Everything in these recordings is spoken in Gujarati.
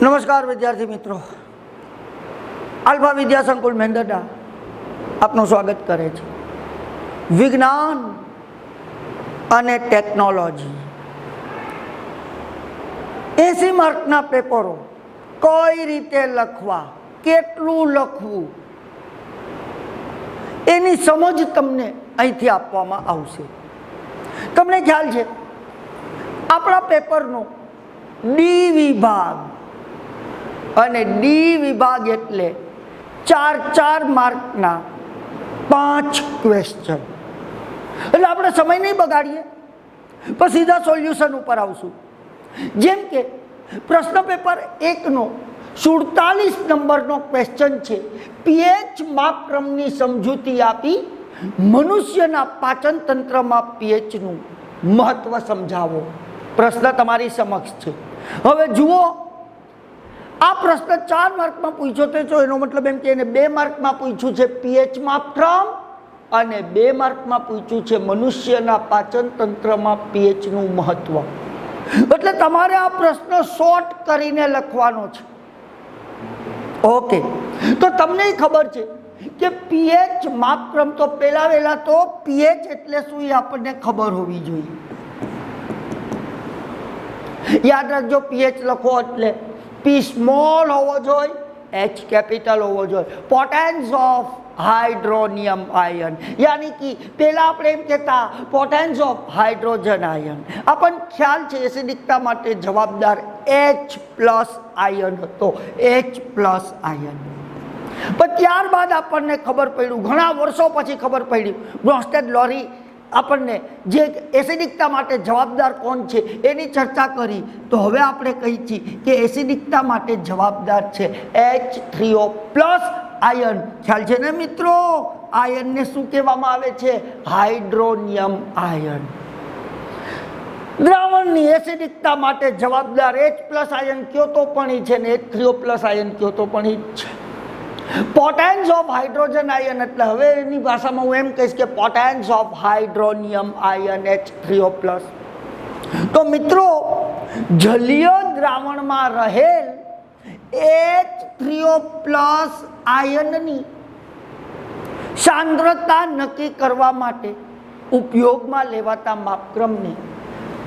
નમસ્કાર વિદ્યાર્થી મિત્રો, આલ્ફા વિદ્યા સંકુલ મેંદરડા આપનું સ્વાગત કરે છે. વિજ્ઞાન અને ટેકનોલોજી 80 માર્કના પેપરો કઈ રીતે લખવા, કેટલું લખવું એની સમજ તમને અહીંથી આપવામાં આવશે. તમને ખ્યાલ છે આપણા પેપરનો ડી વિભાગ, અને ડી વિભાગ એટલે 4 માર્કના 5 ક્વેશ્ચન. એટલે આપણે સમય નહીં બગાડીએ, પણ સીધા સોલ્યુશન ઉપર આવશું. જેમ કે પ્રશ્ન પેપર 1નો 47 નંબરનો ક્વેશ્ચન છે, પીએચ માપક્રમની સમજૂતી આપી મનુષ્યના પાચન તંત્રમાં પીએચનું મહત્વ સમજાવો. પ્રશ્ન તમારી સમક્ષ છે. હવે જુઓ, આ પ્રશ્ન 4 માર્કમાં પૂછ્યો તો એનો મતલબ એમ કે એને 2 માર્કમાં પૂછ્યું છે પીએચ માપક્રમ, અને 2 માર્કમાં પૂછ્યું છે મનુષ્યના પાચન તંત્રમાં પીએચનું મહત્વ. એટલે તમારે આ પ્રશ્ન શોર્ટ કરીને લખવાનો છે. ઓકે, તો તમને ખબર છે કે પીએચ માપક્રમ, તો પહેલા તો પીએચ એટલે શું એ આપણને ખબર હોવી જોઈએ. યાદ રાખજો, પીએચ લખો એટલે પી સ્મોલ હોવો જોઈએ, એચ કેપિટલ હોવો જોઈએ. પોટેન્સ ઓફ હાઇડ્રોનિયમ આયન, યાની કે પહેલા આપણે એમ કહેતા પોટેન્સ ઓફ હાઇડ્રોજન આયન. આપણને ખ્યાલ છે એસિડિકતા માટે જવાબદાર H+ આયન હતો, H+ આયન. પણ ત્યારબાદ આપણને ખબર પડ્યું, ઘણા વર્ષો પછી ખબર પડી, બ્રોન્સ્ટેડ લોરી આપણને જે એસિડિકતા માટે જવાબદાર કોણ છે એની ચર્ચા કરી. તો હવે આપણે કહી છીએ કે એસિડિકતા માટે જવાબદાર છે H3O+ આયન. ખ્યાલ છે ને મિત્રો? આયનને શું કહેવામાં આવે છે? Hydronium ion. દ્રાવણની એસિડિકતા માટે જવાબદાર H+ આયન કયો તો પણ છે ને H3O+ આયન કયો તો પણ છે. પોટેન્સ ઓફ હાઇડ્રોજન આયન એટલે હવે એની ભાષામાં હું એમ કહીશ કે પોટેન્સ ઓફ હાઇડ્રોનિયમ આયન H3O+. તો મિત્રો, જલીય દ્રાવણમાં રહેલ H3O+ આયનની સાંદ્રતા નક્કી કરવા માટે ઉપયોગમાં લેવાતા માપક્રમને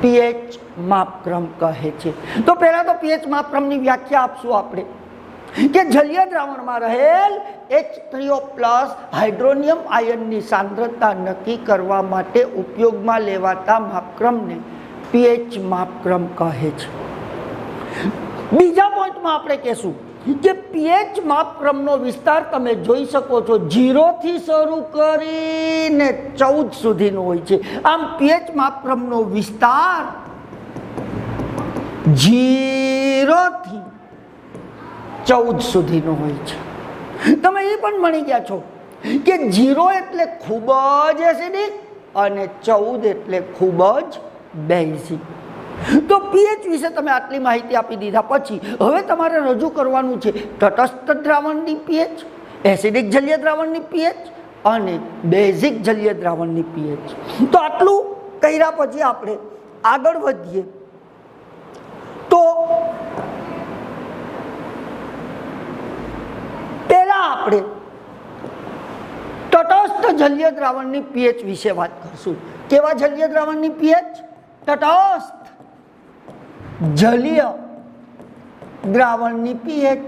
પીએચ માપક્રમ કહે છે. તો પહેલા તો પીએચ માપક્રમની વ્યાખ્યા આપશું આપણે કે જલીય દ્રાવણમાં રહેલ H3O+ હાઇડ્રોનિયમ આયનની સાંદ્રતા નક્કી કરવા માટે ઉપયોગમાં લેવાતા માપક્રમને પીએચ માપક્રમ કહે છે. બીજા પોઈન્ટમાં આપણે કહેશું કે પીએચ માપક્રમનો વિસ્તાર તમે જોઈ શકો છો, 0 થી શરૂ કરીને 14 સુધીનો હોય છે. આમ પીએચ માપક્રમનો વિસ્તાર 0 થી 14 સુધીનો હોય છે. તમે એ પણ ભણી ગયા છો કે 0 એટલે ખૂબ જ એસિડિક અને 14 એટલે ખૂબ જ બેઝિક. તો પીએચ વિશે તમે આટલી માહિતી આપી દીધા પછી હવે તમારે રજૂ કરવાનું છે તટસ્થ દ્રાવણની પીએચ, એસિડિક જલીય દ્રાવણની પીએચ અને બેઝિક જલીય દ્રાવણની પીએચ. તો આટલું કર્યા પછી આપણે આગળ વધીએ. તો પહેલા આપણે તટસ્થ જલીય દ્રાવણની પીએચ વિશે વાત કરશું. કેવા જલીય દ્રાવણની પીએચ? તટસ્થ જલીય દ્રાવણની પીએચ.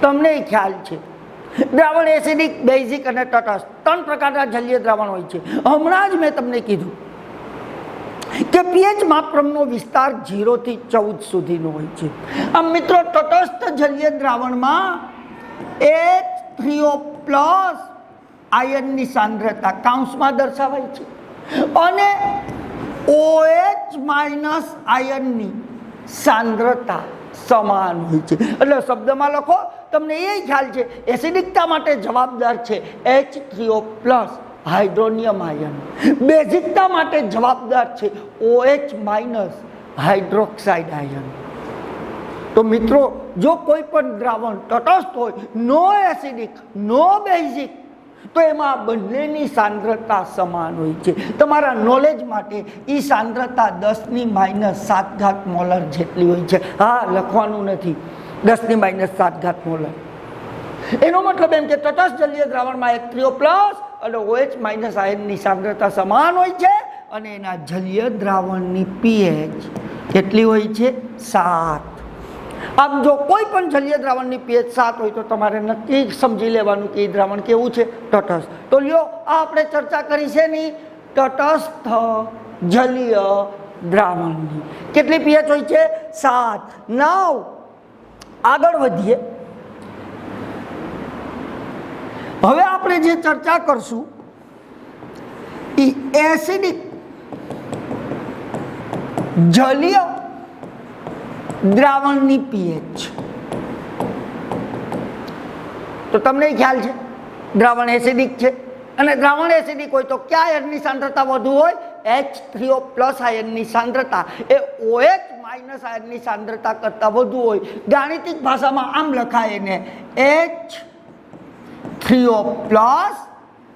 તમને ખ્યાલ છે દ્રાવણ એસિડિક, બેઝિક અને તટસ્થ 3 પ્રકારના જલીય દ્રાવણ હોય છે. હમણાં જ મેં તમને કીધું કે પીએચ માપક્રમનો વિસ્તાર 0 થી 14 સુધીનો હોય છે. આમ મિત્રો, તટસ્થ જલીય દ્રાવણમાં H3O+ આયનની સાંદ્રતા કાઉન્સમાં દર્શાવાય છે અને OH- આયનની સાંદ્રતા સમાન હોય છે. એટલે શબ્દમાં લખો, તમને એ ખ્યાલ છે એસિડિકતા માટે જવાબદાર છે H3O+ હાઇડ્રોનિયમ આયન, બેઝિકતા માટે જવાબદાર છે OH- હાઇડ્રોક્સાઇડ આયન. તો મિત્રો, જો કોઈ પણ દ્રાવણ તટસ્થ હોય, નો એસિડિક, નો બેઝિક, તો એમાં બંનેની સાંદ્રતા સમાન હોય છે. તમારા નોલેજ માટે એ સાંદ્રતા 10⁻7 મોલર જેટલી હોય છે. હા, લખવાનું નથી 10⁻7 મોલર. એનો મતલબ એમ કે તટસ્થ જલીય દ્રાવણમાં H3O પ્લસ અને OH- આયનની સાંદ્રતા સમાન હોય છે અને એના જલીય દ્રાવણની pH કેટલી હોય છે? 7. આમ જો કોઈ પણ જલીય દ્રાવણની pH 7 હોય તો તમારે નક્કી સમજી લેવાનું કે એ દ્રાવણ કેવું છે? તટસ્થ. તો લ્યો આ આપણે ચર્ચા કરી છે ની તટસ્થ જલીય દ્રાવણની. કેટલી pH હોય છે? 7. નાવ આગળ વધીએ. હવે આપણે જે ચર્ચા કરશું એ એસિડિક જલીય દ્રાવણની pH. તો તમને ખ્યાલ છે દ્રાવણ એસિડિક છે અને દ્રાવણ એસિડિક હોય તો કયા આયનની સાંદ્રતા વધુ હોય? H3O પ્લસ આયનની સાંદ્રતા એ OH- આયનની સાંદ્રતા કરતાં વધુ હોય. ગાણિતિક ભાષામાં આમ લખાય એને H3O પ્લસ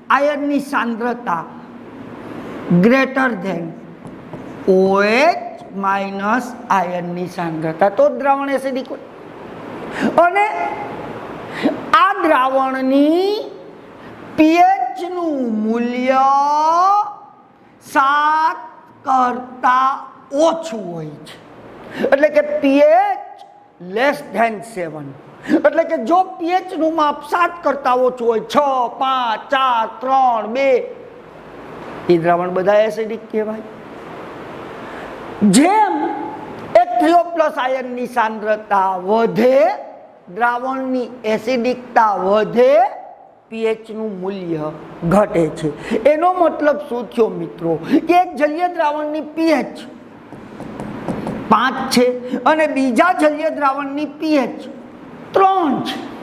આયનની સાંદ્રતા ગ્રેટર ધેન OH- આયનની સાંદ્રતા, તો દ્રાવણ એસિડિક હોય. અને આ દ્રાવણની pH નું મૂલ્ય 7 કરતા ઓછું હોય છે. એટલે કે pH લેસ ધેન 7. એટલે કે જો pH નું માપ 7 કરતા ઓછું હોય, 6, 5, 4, 3, 2, એ દ્રાવણ બધા એસિડિક કહેવાય. જેમ H3O પ્લસ આયનની સાંદ્રતા વધે, દ્રાવણની એસિડિકતા વધે, pH નું મૂલ્ય ઘટે છે. એનો મતલબ શું થયો મિત્રો? કે એક જલીય દ્રાવણની pH 5 છે અને બીજા જલીય દ્રાવણની pH 3 છે.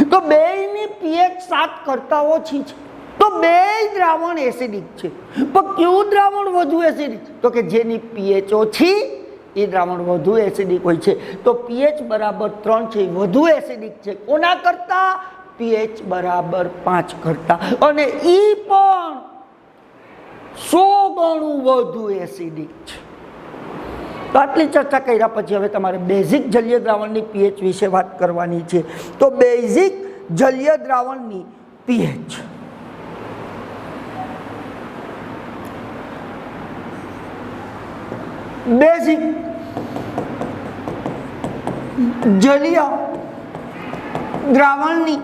તો બેયની pH 7 કરતા ઓછી છે. તો બે દ્રાવણ એસિડિક છે. પણ કયું દ્રાવણ વધુ એસિડિક? તો કે જેની pH ઓછી એ દ્રાવણ વધુ એસિડિક હોય છે. તો pH બરાબર 3 છે, વધુ એસિડિક છે. કોના કરતા? pH બરાબર 5 કરતા. અને ઈ પણ 100 ગણું વધુ એસિડિક છે. તો આટલી ચર્ચા કર્યા પછી હવે તમારે બેઝિક જલીય દ્રાવણની pH વિશે વાત કરવાની છે. તો બેઝિક જલીય દ્રાવણની pH બેઝિક જલીય દ્રાવણની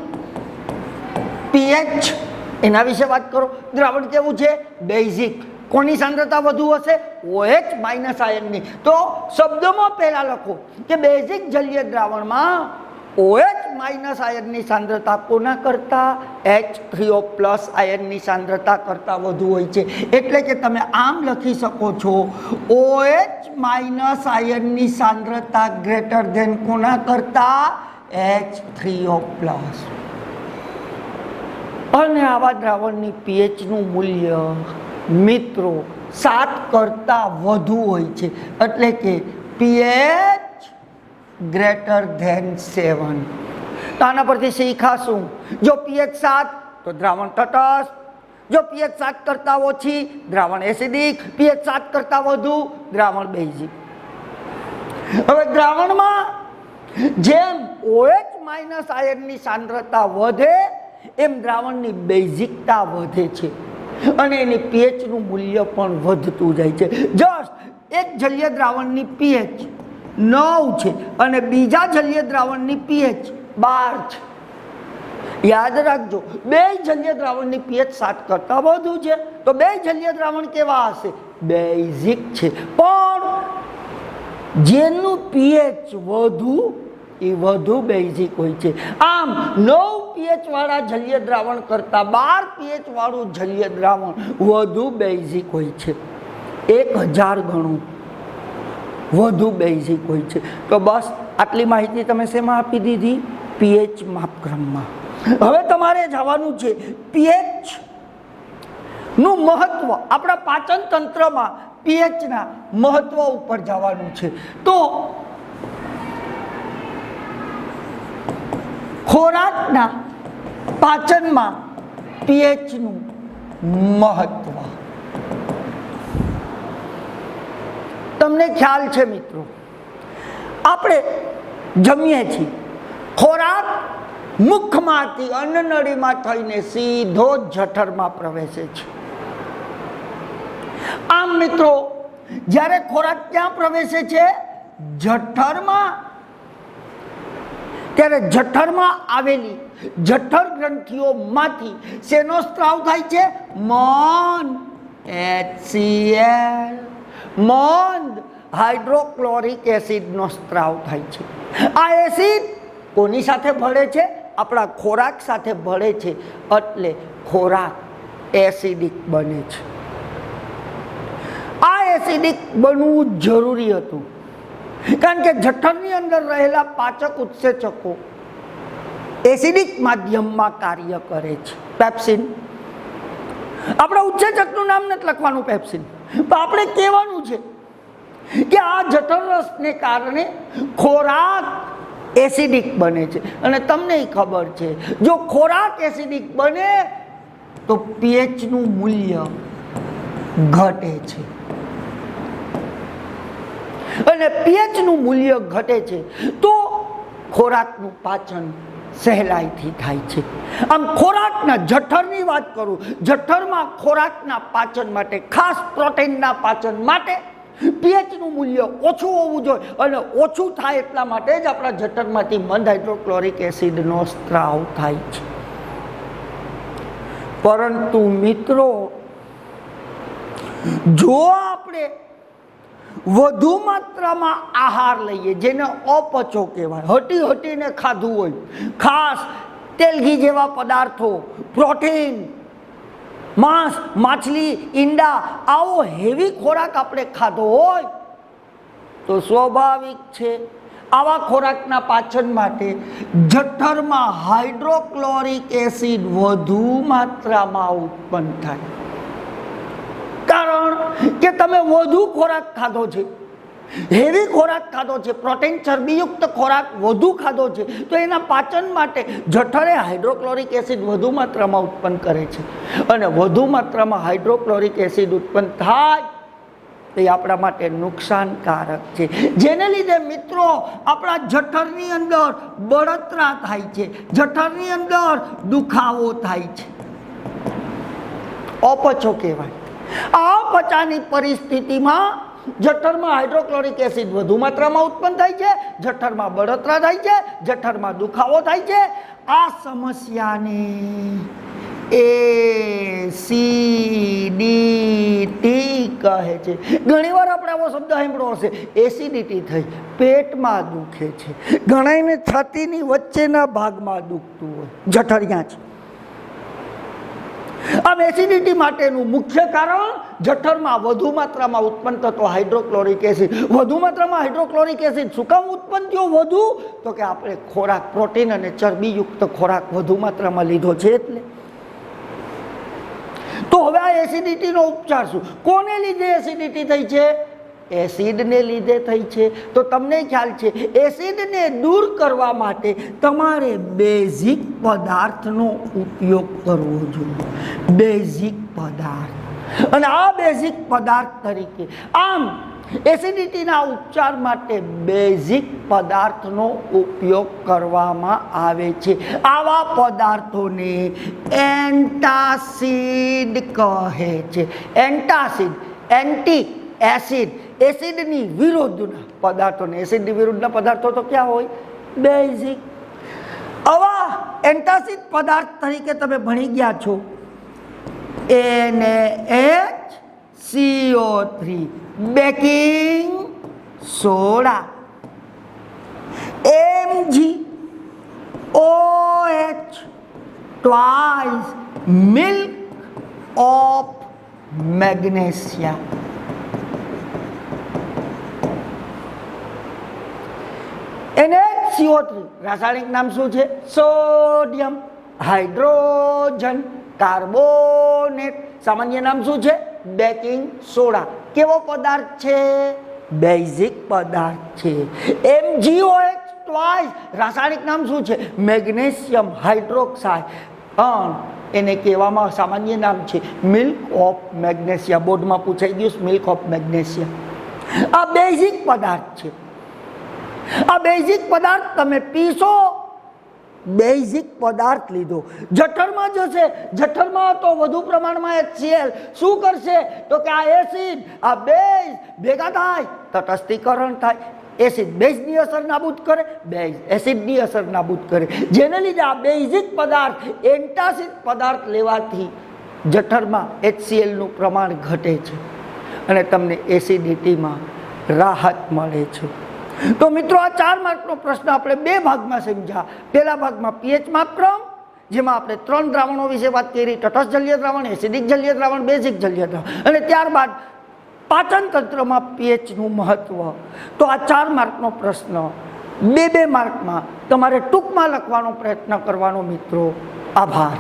pH એના વિશે વાત કરો. દ્રાવણ કેવું છે? બેઝિક. કોની સાંદ્રતા વધુ હશે? OH- આયનની. તો શબ્દમાં પહેલા લખો કે બેઝિક જલીય દ્રાવણમાં OH- આયનની સાંદ્રતા કોના કરતા? H3O પ્લસ આયનની સાંદ્રતા કરતા વધુ હોય છે. એટલે કે તમે આમ લખી શકો છો OH- આયનની સાંદ્રતા ગ્રેટર ધેન કોના કરતા? H3O plus. અને આવા દ્રાવણની pH નું મૂલ્ય મિત્રો 7 કરતા વધુ હોય છે. એટલે કે pH ગ્રેટર ધેન 7. તો આના પરથી શીખાશું, જો pH 7 તો દ્રાવણ તટસ્થ, જો pH 7 કરતા ઓછી દ્રાવણ એસિડિક, pH 7 કરતા વધુ દ્રાવણ બેઝિક. હવે દ્રાવણમાં જેમ OH- આયનની સાંદ્રતા વધે એમ દ્રાવણની બેઝિકતા વધે છે અને એની pH નું મૂલ્ય પણ વધતું જાય છે. જસ્ટ એક જલીય દ્રાવણની pH 9 છે અને બીજા જલીય દ્રાવણની pH 12 છે. યાદ રાખજો, બે જલીય દ્રાવણની pH 7 કરતા વધુ છે. તો બે જલીય દ્રાવણ કેવા હશે? બેઝિક છે. પણ જેનું pH વધુ એ વધુ બેઝિક હોય છે. આમ 9 pH વાળા જલીય દ્રાવણ કરતા 12 pH વાળું જલીય દ્રાવણ વધુ બેઝિક હોય છે. 1000 ગણું વધુ બેઝિક હોય છે. તો બસ આટલી માહિતી તમે શેમાં આપી દીધી? pH માપક્રમમાં. હવે તમારે જવાનું છે pH નું મહત્વ, આપણા પાચન તંત્રમાં pH ના મહત્વ ઉપર જવાનું છે. તો ખોરાકના પાચનમાં પીએચનું મહત્વ. તમને ખ્યાલ છે મિત્રો, આપણે જમીએ છીએ, ખોરાક મુખમાંથી અન્નનળીમાં થઈને સીધો જઠરમાં પ્રવેશે છે. આમ મિત્રો, જ્યારે ખોરાક ક્યાં પ્રવેશે છે? જઠરમાં. ત્યારે જઠરમાં આવેલી જઠર ગ્રંથિઓમાંથી શેનો સ્ત્રાવ થાય છે? મંદ, HCl, મંદ હાઇડ્રોક્લોરિક એસિડનો સ્ત્રાવ થાય છે. આ એસિડ કોની સાથે ભળે છે? આપણા ખોરાક સાથે ભળે છે, એટલે ખોરાક એસિડિક બને છે. આ એસિડિક બનવું જરૂરી હતું, કારણ કે જઠરની અંદર રહેલા પાચક ઉત્સેચકો એસિડિક માધ્યમમાં કાર્ય કરે છે. પેપ્સિન, આપણા ઉત્સેચકનું નામ નથી લખવાનું પેપ્સિન, પણ આપણે કહેવાનું છે કે આ જઠર રસને કારણે ખોરાક એસિડિક બને છે. અને તમને ખબર છે, જો ખોરાક એસિડિક બને તો પીએચનું મૂલ્ય ઘટે છે. અને પીએચનું મૂલ્ય ઘટે છે તો ખોરાકનું પાચન સહેલાઈથી થાય છે. આમ ખોરાકના જઠરની વાત કરું, જઠરમાં ખોરાકના પાચન માટે, ખાસ પ્રોટીનના પાચન માટે પીએચનું મૂલ્ય ઓછું હોવું જોઈએ. અને ઓછું થાય એટલા માટે જ આપણા જઠરમાંથી મંદ હાઇડ્રોક્લોરિક એસિડનો સ્ત્રાવ થાય છે. પરંતુ મિત્રો, જો આપણે વધુ માત્રામાં આહાર લઈએ, જેને અપચો કહેવાય, હટી હટીને ખાધું હોય, ખાસ તેલ ઘી જેવા પદાર્થો, પ્રોટીન, માંસ, માછલી, ઈંડા, આવો હેવી ખોરાક આપણે ખાધો હોય તો સ્વાભાવિક છે આવા ખોરાકના પાચન માટે જઠરમાં હાઇડ્રોક્લોરિક એસિડ વધુ માત્રામાં ઉત્પન્ન થાય. કારણ કે તમે વધુ ખોરાક ખાધો છે, હેવી ખોરાક ખાધો છે, પ્રોટીન ચરબીયુક્ત ખોરાક વધુ ખાધો છે, તો એના પાચન માટે જઠરે હાઇડ્રોક્લોરિક એસિડ વધુ માત્રામાં ઉત્પન્ન કરે છે. અને વધુ માત્રામાં હાઇડ્રોક્લોરિક એસિડ ઉત્પન્ન થાય તે આપણા માટે નુકસાનકારક છે. જેને લીધે મિત્રો આપણા જઠરની અંદર બળતરા થાય છે, જઠરની અંદર દુખાવો થાય છે, અપચો કહેવાય. આ અપચાની પરિસ્થિતિમાં જઠરમાં હાઇડ્રોક્લોરિક એસિડ વધુ માત્રામાં ઉત્પન્ન થાય છે, જઠરમાં બળતરા થાય છે, જઠરમાં દુખાવો થાય છે. આ સમસ્યાને એસિડિટી કહે છે. ઘણીવાર આપણે આવો શબ્દ સાંભળ્યો હશે, એસિડિટી થઈ, પેટમાં દુખે છે. ઘણાને છાતીની વચ્ચેના ભાગમાં દુખતું હોય, જઠરિયા છે. આમ એસિડિટી માટેનું મુખ્ય કારણ જઠરમાં વધુ માત્રામાં ઉત્પન્ન થતો હાઇડ્રોક્લોરિક એસિડ. વધુ માત્રામાં હાઇડ્રોક્લોરિક એસિડ શું કામ ઉત્પન્ન થયો વધુ? તો કે આપણે ખોરાક, પ્રોટીન અને ચરબીયુક્ત ખોરાક વધુ માત્રામાં લીધો છે એટલે. તો હવે આ એસિડિટીનો ઉપચાર શું? કોને લીધે એસિડિટી થઈ છે? એસિડને લીધે થઈ છે. તો તમને ખ્યાલ છે, એસિડને દૂર કરવા માટે તમારે બેઝિક પદાર્થનો ઉપયોગ કરવો જોઈએ. બેઝિક પદાર્થ. અને આ બેઝિક પદાર્થ તરીકે, આમ એસિડિટીના ઉપચાર માટે બેઝિક પદાર્થનો ઉપયોગ કરવામાં આવે છે. આવા પદાર્થોને એન્ટાસિડ કહે છે. એન્ટાસિડ, એન્ટી એસિડ, એસિડની વિરુદ્ધના પદાર્થોને. એસિડની વિરુદ્ધના પદાર્થો તો ક્યાં હોય? બેઝિક. આવા એન્ટાસિડ પદાર્થ તરીકે તમે ભણી ગયા છો NaHCO3, baking soda, MgOH, twice milk of magnesia. NaCO3 રાસાયણિક નામ શું છે? Sodium hydrogen carbonate. સામાન્ય નામ શું છે? Baking soda. કેવો પદાર્થ છે? બેઝિક પદાર્થ છે. MgOH ટ્વાઇસ રાસાયણિક નામ શું છે? Magnesium hydroxide. એને કહેવામાં સામાન્ય નામ છે મિલ્ક ઓફ મેગ્નેશિયા. બોર્ડમાં પૂછાઈ ગયું મિલ્ક ઓફ મેગ્નેશિયા. આ બેઝિક પદાર્થ છે. આ બેઝિક પદાર્થ તમે પીશો, બેઝિક પદાર્થ લીધો, જઠરમાં જશે, જઠરમાં તો વધુ પ્રમાણમાં HCl શું કરશે તો કે આ એસિડ આ બેઝ ભેગા થાય, તટસ્થીકરણ થાય. એસિડ બેઝની અસર નાબૂદ કરે, બેઝ એસિડની અસર નાબૂદ કરે, જેને લીધે આ બેઝિક પદાર્થ એન્ટાસિડ પદાર્થ લેવાથી જઠરમાં HCl નું પ્રમાણ ઘટે છે અને તમને એસિડિટીમાં રાહત મળે છે. તો મિત્રો આ 4 માર્કનો પ્રશ્ન આપણે 2 ભાગમાં સમજ્યા. પહેલા ભાગમાં pH માપક્રમ, જેમાં આપણે 3 દ્રાવણો વિશે વાત કરી, તટસ્થ જલીય દ્રાવણ, એસિડિક જલીય દ્રાવણ, બેઝિક જલીય દ્રાવણ, અને ત્યારબાદ પાચન તંત્રમાં pH નું મહત્વ. તો આ 4 માર્કનો પ્રશ્ન 2 માર્કમાં તમારે ટૂંકમાં લખવાનો પ્રયત્ન કરવાનો મિત્રો. આભાર.